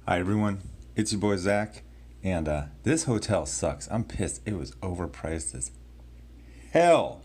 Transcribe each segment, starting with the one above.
Hi everyone, it's your boy Zach, and this hotel sucks. I'm pissed. It was overpriced as hell.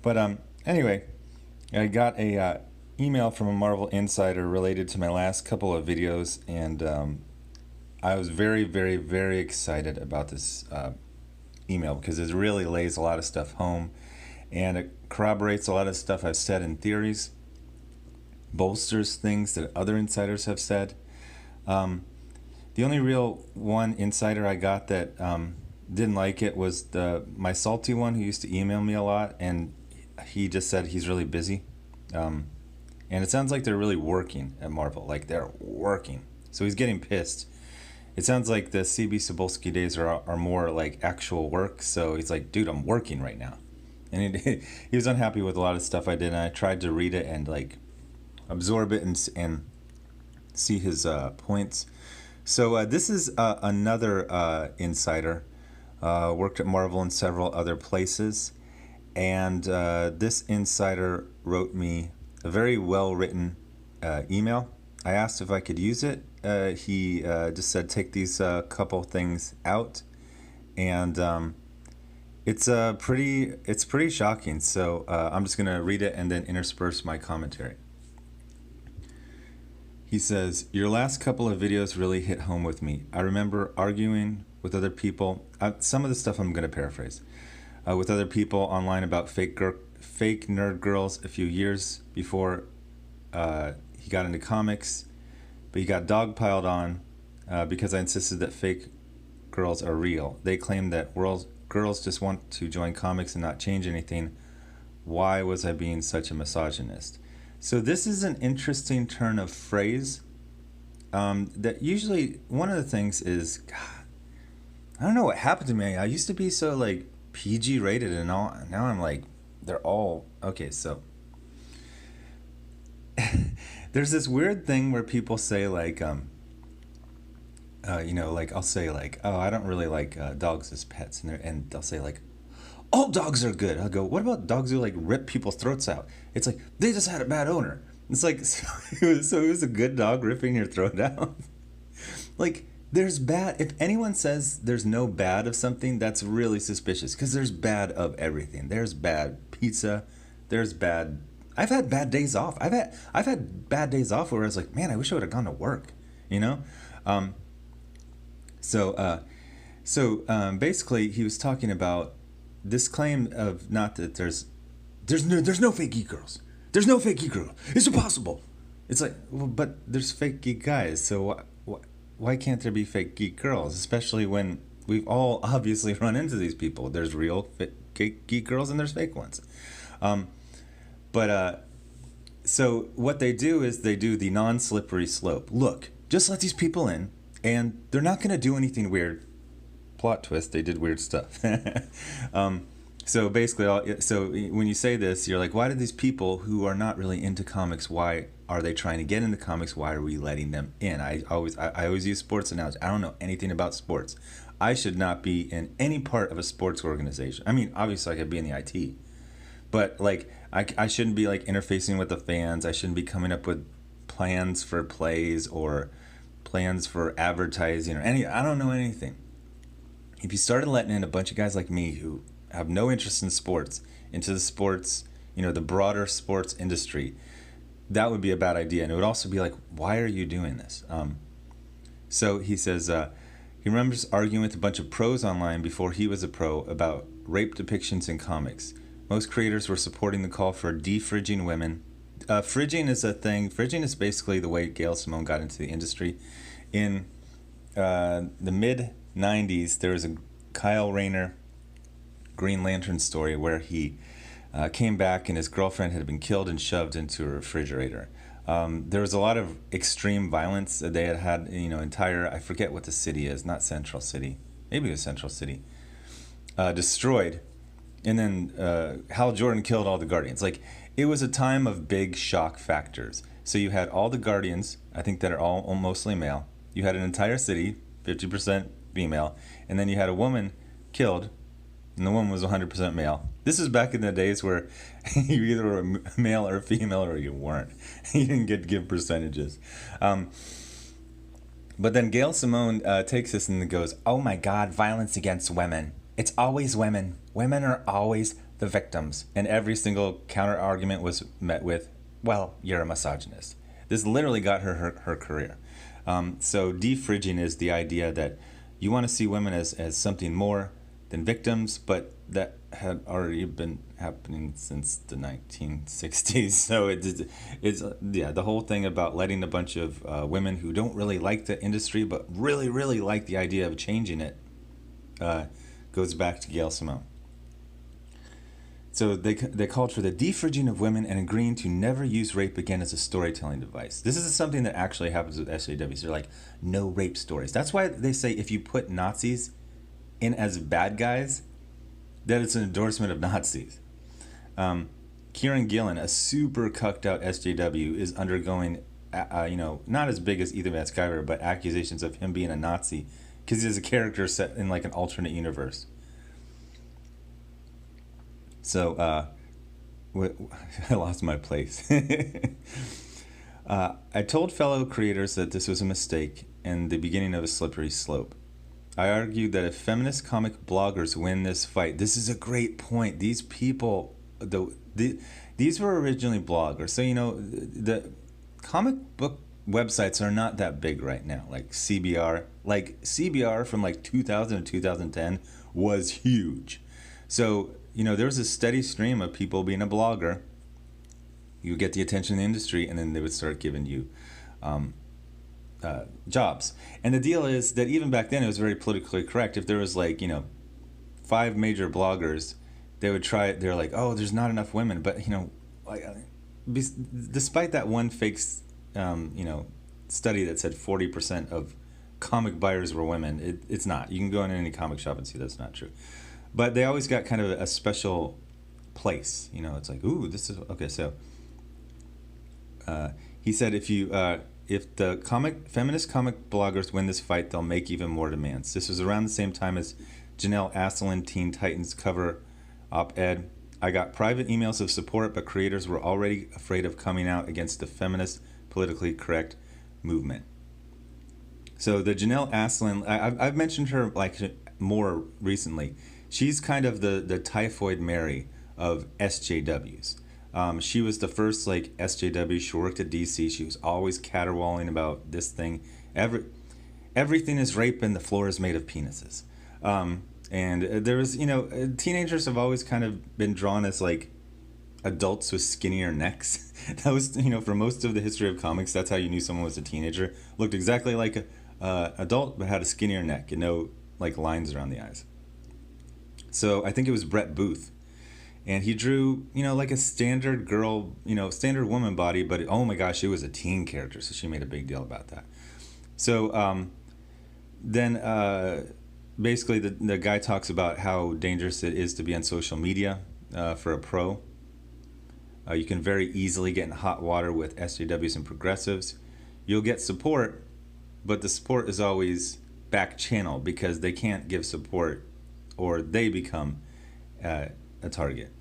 But anyway, I got a email from a Marvel insider related to my last couple of videos, and I was very, very, very excited about this email because it really lays a lot of stuff home, and it corroborates a lot of stuff I've said in theories, bolsters things that other insiders have said. The only real one insider I got that didn't like it was my salty one who used to email me a lot, and he just said he's really busy. And it sounds like they're really working at Marvel, like they're working. So he's getting pissed. It sounds like the CB Cebulski days are more like actual work. So he's like, dude, I'm working right now. And he was unhappy with a lot of stuff I did, and I tried to read it and like absorb it and see his points. So this is another insider, worked at Marvel and several other places, and this insider wrote me a very well-written email. I asked if I could use it. He just said take these couple things out, and it's pretty shocking. So I'm just gonna read it and then intersperse my commentary. He says, your last couple of videos really hit home with me. I remember arguing with other people. Some of the stuff I'm going to paraphrase. With other people online about fake nerd girls a few years before he got into comics. But he got dogpiled on because I insisted that fake girls are real. They claim that girls just want to join comics and not change anything. Why was I being such a misogynist? So this is an interesting turn of phrase. That usually one of the things is, God, I don't know what happened to me. I used to be so like PG rated and all. Now I'm like, they're all okay. So there's this weird thing where people say like, like I'll say like, oh, I don't really like dogs as pets, and they'll say like, all dogs are good. I'll go, what about dogs who like rip people's throats out? It's like, they just had a bad owner. It's like, so it was a good dog ripping your throat out? Like, there's bad. If anyone says there's no bad of something, that's really suspicious because there's bad of everything. There's bad pizza. There's bad. I've had bad days off. I've had bad days off where I was like, man, I wish I would have gone to work, you know? Basically, he was talking about this claim of not that there's no fake geek girls. There's no fake geek girl. It's impossible. It's like, well, but there's fake geek guys. So why can't there be fake geek girls? Especially when we've all obviously run into these people. There's real geek girls and there's fake ones. So what they do is they do the non-slippery slope. Look, just let these people in, and they're not going to do anything weird. Plot twist, they did weird stuff. So basically, so when you say this, you're like, why do these people who are not really into comics, why are they trying to get into comics? Why are we letting them in? I always use sports analogy. I don't know anything about sports. I should not be in any part of a sports organization. I mean, obviously I could be in the IT, but like I shouldn't be like interfacing with the fans. I shouldn't be coming up with plans for plays or plans for advertising or I don't know anything. If you started letting in a bunch of guys like me who have no interest in sports into the sports, the broader sports industry, that would be a bad idea. And it would also be like, why are you doing this? So he says he remembers arguing with a bunch of pros online before he was a pro about rape depictions in comics. Most creators were supporting the call for defridging women. Fridging is a thing. Fridging is basically the way Gail Simone got into the industry. In the mid 90s, there was a Kyle Rayner Green Lantern story where he came back and his girlfriend had been killed and shoved into a refrigerator. There was a lot of extreme violence. They had I forget what the city is, not Central City, maybe it was Central City, destroyed. And then Hal Jordan killed all the Guardians. Like, it was a time of big shock factors. So you had all the Guardians, I think that are all mostly male. You had an entire city, 50% female, and then you had a woman killed, and the woman was 100% male. This is back in the days where you either were a male or female or you weren't. You didn't get to give percentages. But then Gail Simone takes this and goes, "Oh my God, violence against women. It's always women. Women are always the victims." And every single counter argument was met with, "Well, you're a misogynist." This literally got her career. So defridging is the idea that you want to see women as something more than victims, but that had already been happening since the 1960s. So it's the whole thing about letting a bunch of women who don't really like the industry but really, really like the idea of changing it goes back to Gail Simone. So they called for the defridging of women and agreeing to never use rape again as a storytelling device. This is something that actually happens with SJWs. They're like, no rape stories. That's why they say if you put Nazis in as bad guys, that it's an endorsement of Nazis. Kieran Gillen, a super cucked out SJW, is undergoing, not as big as Ethan Van Sciver, but accusations of him being a Nazi because he's a character set in like an alternate universe. So, I lost my place. I told fellow creators that this was a mistake and the beginning of a slippery slope. I argued that if feminist comic bloggers win this fight, this is a great point. These people, these were originally bloggers. So, the comic book websites are not that big right now. Like CBR. Like CBR from like 2000 to 2010 was huge. So, there was a steady stream of people being a blogger. You would get the attention of the industry, and then they would start giving you jobs. And the deal is that even back then, it was very politically correct. If there was 5 major bloggers, they would try it. They're like, oh, there's not enough women. But, despite that one fake, study that said 40% of comic buyers were women, it's not. You can go in any comic shop and see that's not true. But they always got kind of a special place. It's like, ooh, this is okay. So he said, if the feminist comic bloggers win this fight, they'll make even more demands. This was around the same time as Janelle Asselin Teen Titans cover op-ed. I got private emails of support, but creators were already afraid of coming out against the feminist, politically correct movement. So the Janelle Asselin, I've mentioned her more recently. She's kind of the Typhoid Mary of SJWs. She was the first SJW. She worked at DC. She was always caterwauling about this thing. Everything is rape and the floor is made of penises. And there was, teenagers have always kind of been drawn as adults with skinnier necks. That was, for most of the history of comics, that's how you knew someone was a teenager. Looked exactly like a adult, but had a skinnier neck and no lines around the eyes. So I think it was Brett Booth, and he drew, a standard girl, standard woman body, but oh my gosh, it was a teen character, so she made a big deal about that. So then basically the guy talks about how dangerous it is to be on social media for a pro. You can very easily get in hot water with SJWs and progressives. You'll get support, but the support is always back channel because they can't give support or they become a target.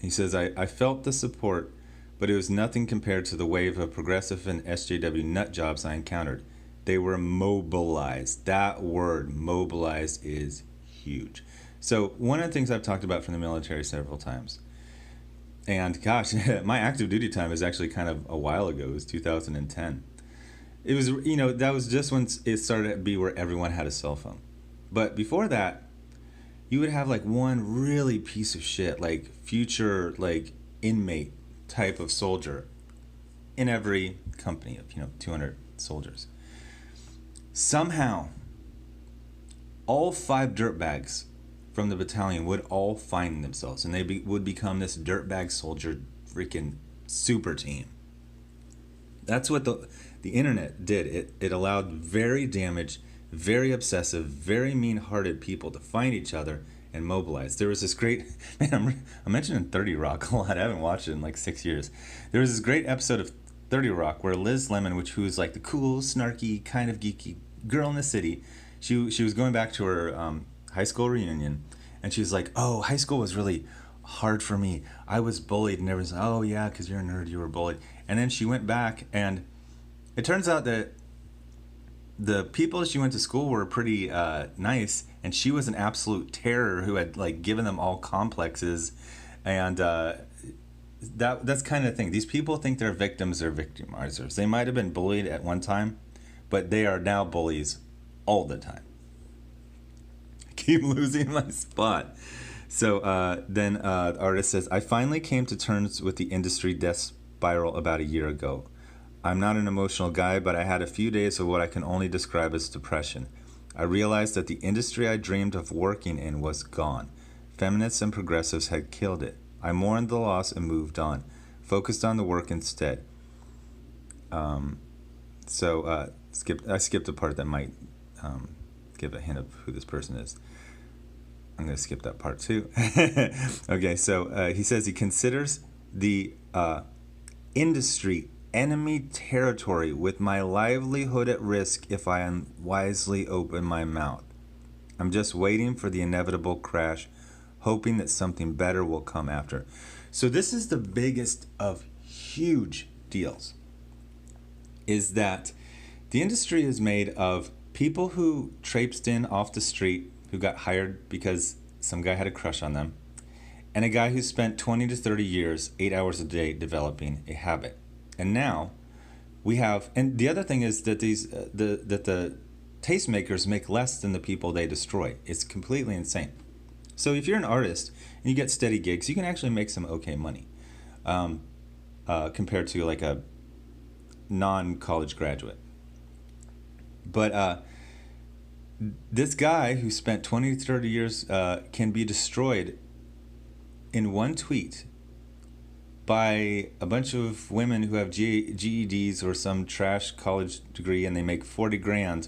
He says, I felt the support, but it was nothing compared to the wave of progressive and SJW nut jobs I encountered. They were mobilized. That word, mobilized, is huge. So one of the things I've talked about from the military several times, and gosh, my active duty time is actually kind of a while ago. It was 2010. It was, that was just when it started to be where everyone had a cell phone. But before that, you would have one really piece of shit, future inmate type of soldier in every company of 200 soldiers. Somehow, all 5 dirtbags from the battalion would all find themselves, and they would become this dirtbag soldier freaking super team. That's what the internet did. It allowed very damaged, very obsessive, very mean-hearted people to find each other and mobilize. There was this great, man, I'm mentioning 30 Rock a lot. I haven't watched it in 6 years. There was this great episode of 30 Rock where Liz Lemon, who was the cool, snarky, kind of geeky girl in the city, she was going back to her high school reunion, and she was like, oh, high school was really hard for me. I was bullied, and everyone's like, oh yeah, because you're a nerd, you were bullied. And then she went back, and it turns out that the people she went to school were pretty nice, and she was an absolute terror who had like given them all complexes, and that's kind of the thing. These people think they're victims or victimizers. They might have been bullied at one time, but they are now bullies all the time. I keep losing my spot. So then the artist says, I finally came to terms with the industry death spiral about a year ago. I'm not an emotional guy, but I had a few days of what I can only describe as depression. I realized that the industry I dreamed of working in was gone. Feminists and progressives had killed it. I mourned the loss and moved on, focused on the work instead. I skipped a part that might give a hint of who this person is. I'm going to skip that part too. Okay, so he says he considers the industry enemy territory with my livelihood at risk if I unwisely open my mouth. I'm just waiting for the inevitable crash, hoping that something better will come after. So this is the biggest of huge deals, is that the industry is made of people who traipsed in off the street, who got hired because some guy had a crush on them, and a guy who spent 20 to 30 years, 8 hours a day, developing a habit. And now we have, and the other thing is that the tastemakers make less than the people they destroy. It's completely insane. So if you're an artist and you get steady gigs, you can actually make some okay money compared to like a non-college graduate. But this guy who spent 20 to 30 years can be destroyed in one tweet by a bunch of women who have GEDs or some trash college degree, and they make 40 grand,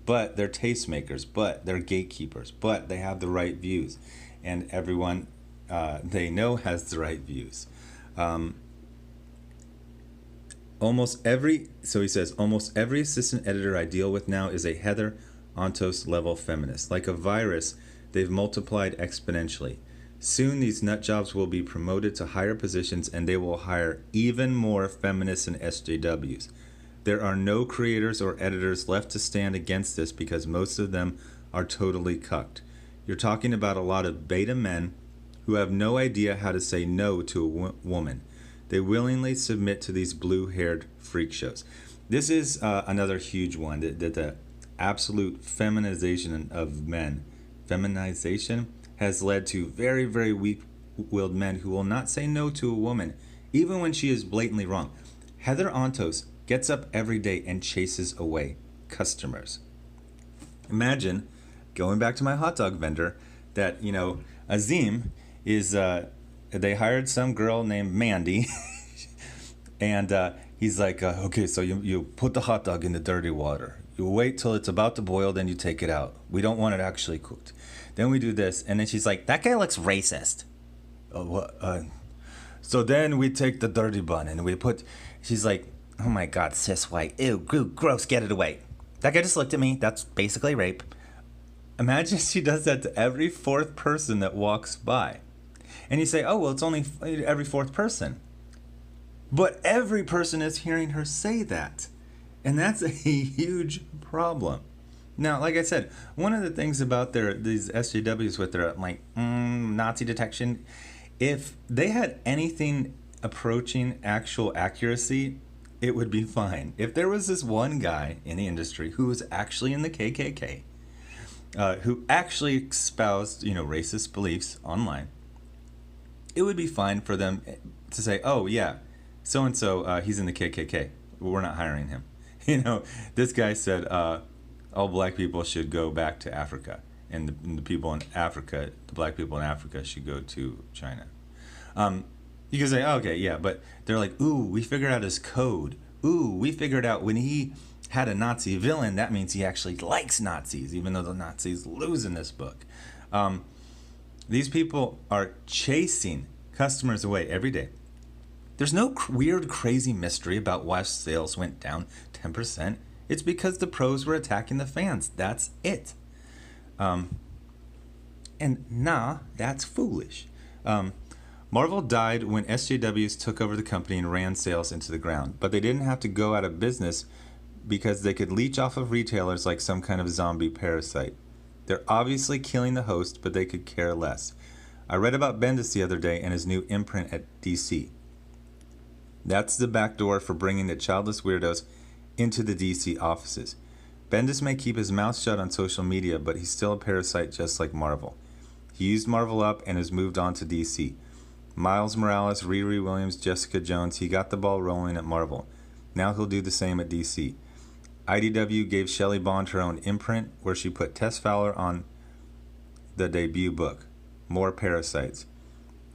but they're tastemakers, but they're gatekeepers, but they have the right views, and everyone they know has the right views. Almost every assistant editor I deal with now is a Heather Ontos level feminist. Like a virus, they've multiplied exponentially. Soon these nut jobs will be promoted to higher positions, and they will hire even more feminists and SJWs. There are no creators or editors left to stand against this because most of them are totally cucked. You're talking about a lot of beta men who have no idea how to say no to a woman. They willingly submit to these blue-haired freak shows. This is another huge one, that the absolute feminization of men. Feminization has led to very, very weak-willed men who will not say no to a woman, even when she is blatantly wrong. Heather Ontos gets up every day and chases away customers. Imagine, going back to my hot dog vendor, that, Azim is, they hired some girl named Mandy, and he's like, okay, so you put the hot dog in the dirty water. You wait till it's about to boil, then you take it out. We don't want it actually cooked. Then we do this, and then she's like, that guy looks racist. Oh, what? So then we take the dirty bun, and we put, she's like, oh my God, cis white, ew, gross, get it away. That guy just looked at me, that's basically rape. Imagine she does that to every fourth person that walks by. And you say, oh, well, it's only every fourth person. But every person is hearing her say that. And that's a huge problem. Now, like I said, one of the things about these SJWs with their Nazi detection, if they had anything approaching actual accuracy, it would be fine. If there was this one guy in the industry who was actually in the KKK, who actually espoused, racist beliefs online, it would be fine for them to say, oh, yeah, so-and-so, he's in the KKK. We're not hiring him. This guy said all black people should go back to Africa, and the people in Africa, the black people in Africa should go to China. You can say, oh, okay, yeah, but they're like, ooh, we figured out his code. Ooh, we figured out when he had a Nazi villain, that means he actually likes Nazis, even though the Nazis lose in this book. These people are chasing customers away every day. There's no weird, crazy mystery about why sales went down 10%. It's because the pros were attacking the fans. That's it. And that's foolish. Marvel died when SJWs took over the company and ran sales into the ground. But they didn't have to go out of business because they could leech off of retailers like some kind of zombie parasite. They're obviously killing the host, but they could care less. I read about Bendis the other day and his new imprint at DC. That's the back door for bringing the childless weirdos into the DC offices. Bendis may keep his mouth shut on social media, but he's still a parasite just like Marvel. He used Marvel up and has moved on to DC. Miles Morales, Riri Williams, Jessica Jones, he got the ball rolling at Marvel. Now he'll do the same at DC. IDW gave Shelley Bond her own imprint, where she put Tess Fowler on the debut book. More parasites.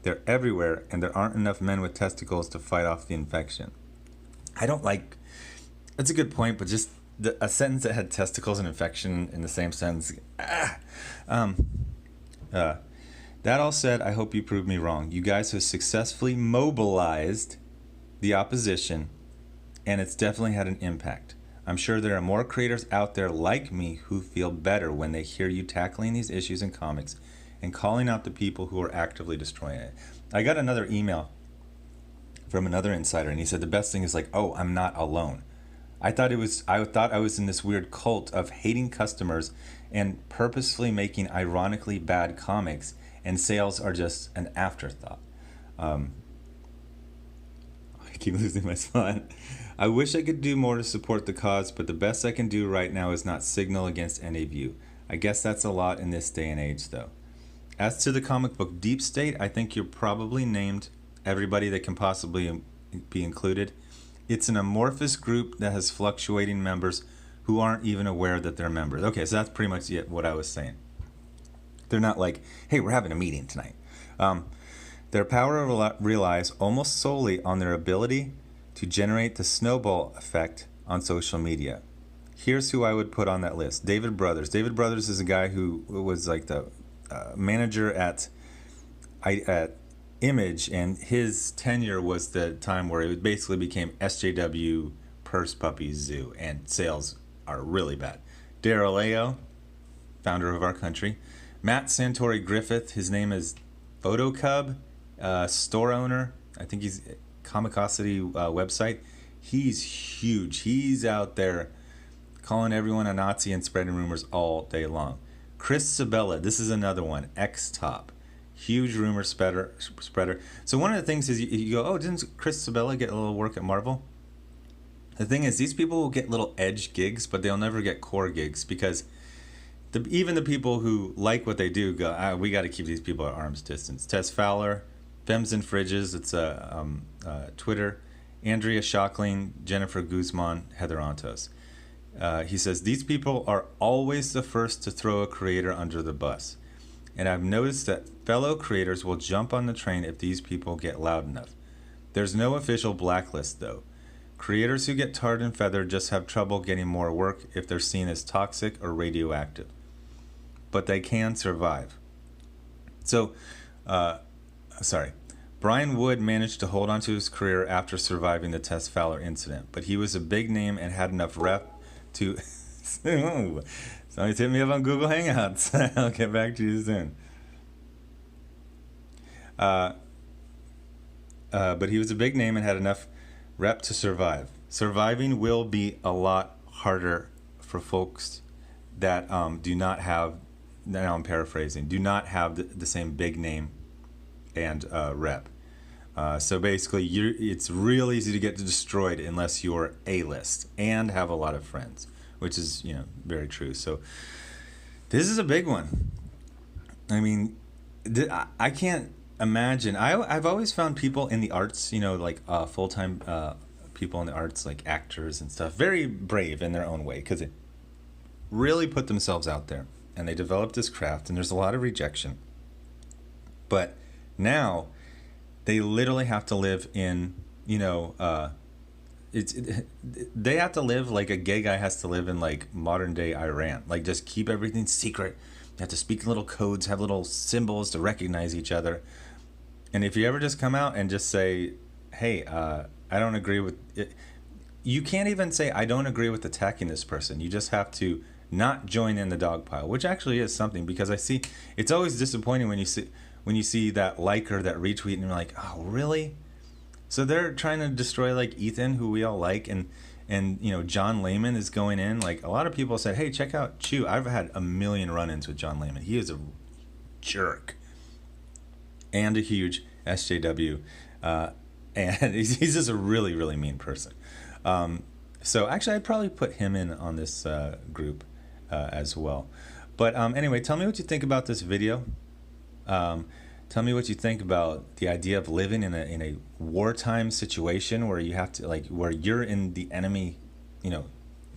They're everywhere, and there aren't enough men with testicles to fight off the infection. I don't like... That's a good point, but just a sentence that had testicles and infection in the same sentence... That all said, I hope you prove me wrong. You guys have successfully mobilized the opposition, and it's definitely had an impact. I'm sure there are more creators out there like me who feel better when they hear you tackling these issues in comics and calling out the people who are actively destroying it. I got another email from another insider, and he said the best thing is like, oh, I'm not alone. I thought I was in this weird cult of hating customers and purposefully making ironically bad comics, and sales are just an afterthought. I keep losing my spot. I wish I could do more to support the cause, but the best I can do right now is not signal against any of you. I guess that's a lot in this day and age, though. As to the comic book Deep State, I think you're probably named everybody that can possibly be included. It's an amorphous group that has fluctuating members who aren't even aware that they're members. Okay, so that's pretty much what I was saying. They're not like, hey, we're having a meeting tonight. Their power relies almost solely on their ability to generate the snowball effect on social media. Here's who I would put on that list. David Brothers. David Brothers is a guy who was like the manager at Image, and his tenure was the time where it basically became SJW Purse Puppies Zoo, and sales are really bad. Daryl Ayo, founder of Our Country. Matt Santori Griffith, his name is Photo Cub, store owner. I think he's Comicosity website. He's huge. He's out there calling everyone a Nazi and spreading rumors all day long. Chris Sabella, this is another one, X-Top. Huge rumor spreader. So one of the things is you go, oh, didn't Chris Sabella get a little work at Marvel? The thing is, these people will get little edge gigs, but they'll never get core gigs, because even the people who like what they do go, we got to keep these people at arm's distance. Tess Fowler, Femmes and Fridges, it's Twitter. Andrea Shockling, Jennifer Guzman, Heather Ontos. He says, these people are always the first to throw a creator under the bus. And I've noticed that fellow creators will jump on the train if these people get loud enough. There's no official blacklist, though. Creators who get tarred and feathered just have trouble getting more work if they're seen as toxic or radioactive. But they can survive. So, Brian Wood managed to hold on to his career after surviving the Tess Fowler incident, but he was a big name and had enough rep to... Somebody's hit me up on Google Hangouts. I'll get back to you soon. But he was a big name and had enough rep to survive. Surviving will be a lot harder for folks that do not have, now I'm paraphrasing, do not have the same big name and rep. So basically, it's real easy to get destroyed unless you're A-list and have a lot of friends, which is, very true. So this is a big one. I mean, I can't imagine. I've always found people in the arts, like full-time people in the arts, like actors and stuff, very brave in their own way, because they really put themselves out there and they developed this craft, and there's a lot of rejection. But now they literally have to live in, they have to live like a gay guy has to live in like modern day Iran. Like, just keep everything secret. You have to speak little codes, have little symbols to recognize each other. And if you ever just come out and just say, hey, I don't agree with it. You can't even say, I don't agree with attacking this person. You just have to not join in the dog pile, which actually is something, because I see, it's always disappointing when you see that like or that retweet and you're like, oh, really? So they're trying to destroy like Ethan, who we all like, and and you know John Layman is going in. Like a lot of people said, hey, check out Chew. I've had a million run-ins with John Layman. He is a jerk and a huge SJW, and he's just a really, really mean person. So actually, I'd probably put him in on this group as well. But anyway, tell me what you think about this video. Tell me what you think about the idea of living in a wartime situation where you have to, like, where you're in the enemy, you know,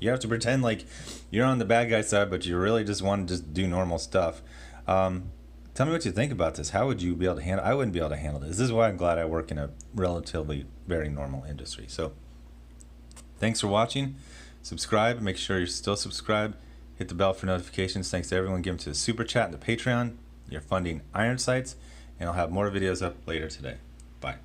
you have to pretend like you're on the bad guy side, but you really just want to just do normal stuff. Tell me what you think about this. How would you be able to handle? I wouldn't be able to handle this. This is why I'm glad I work in a relatively very normal industry. So thanks for watching. Subscribe. Make sure you're still subscribed. Hit the bell for notifications. Thanks to everyone giving to the Super Chat and the Patreon. You're funding Iron Sights. And I'll have more videos up later today. Bye.